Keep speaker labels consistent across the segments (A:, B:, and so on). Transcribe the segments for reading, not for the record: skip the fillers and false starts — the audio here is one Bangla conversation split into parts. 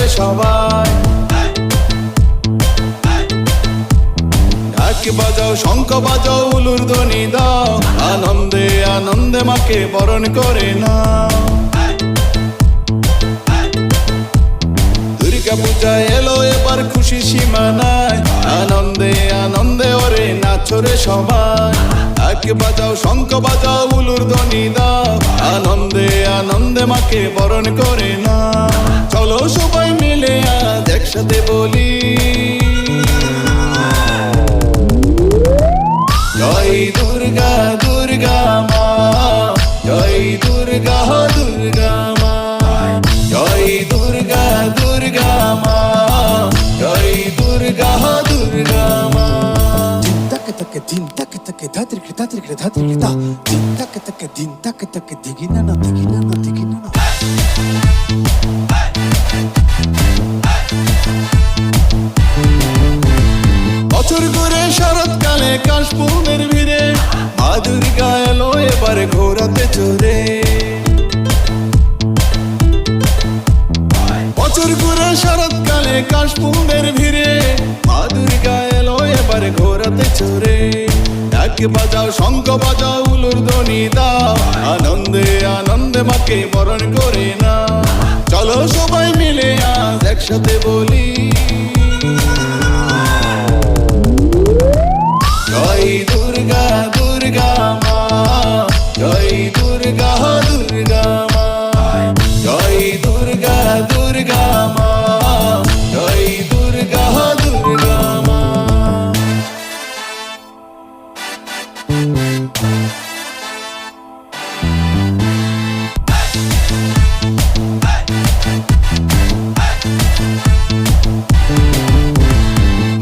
A: রে সবাই। ঢাক বাজাও, শঙ্খ বাজাও, উলুর ধ্বনি দাও, আনন্দে আনন্দে মাকে বরণ করে নাও। দুর্গা পূজা এলো এবার খুশি সীমানায়, আনন্দে আনন্দে ওরে নাচো রে সবাই। ঢাক বাজাও, শঙ্খ বাজাও, উলুর ধ্বনি দাও, আনন্দে আনন্দে মাকে বরণ করে নাও। চলো সবাই মিলে আজ একসাথে বলি, জয় দুর্গা দুর্গা মা, জয় দুর্গা দুর্গা মা, জয় দুর্গা দুর্গা মা, জয় দুর্গা দুর্গা মা।
B: Din tak tak dhatir ke ta, din tak digina na.
A: বছর ঘুরে শরৎকালে কাশফুলের ভিড়ে, মা দুর্গা এলো এবার ঘোরাতে চড়ে। বছর ঘুরে শরৎকালে কাশফুলের ভিড়ে, মা দুর্গা এলো এবার ঘোরাতে চড়ে। ঢাক বাজাও, শঙ্খ বাজাও, উলুর ধ্বনি দাও, আনন্দে আনন্দে মাকে বরণ করে নাও। চলো সবাই মিলে আজ একসাথে বলি, জয় দুর্গা দুর্গা মা, জয় দুর্গা দুর্গা মা, জয় দুর্গা দুর্গা মা, জয় দুর্গা দুর্গা মা।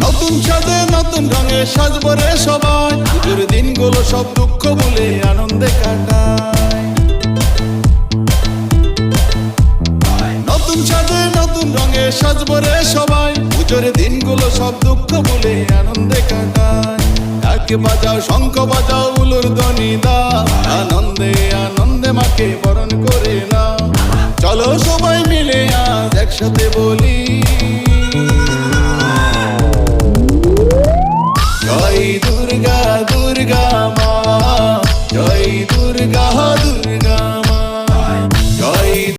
A: নতুন সাজে নতুন রঙে সাজবো রে সবাই, পুজোর দিনগুলো সব দুঃখ ভুলে আনন্দে কাটায়। নতুন সাজে নতুন রঙে সাজবো রে সবাই, পুজোর দিনগুলো সব দুঃখ ভুলে আনন্দে কাটায়। ঢাক বাজাও, শঙ্খ বাজাও, উলুর ধ্বনি দাও, আনন্দে আনন্দে মাকে বরণ করে নাও। চলো সবাই মিলে আজ একসাথে বলি,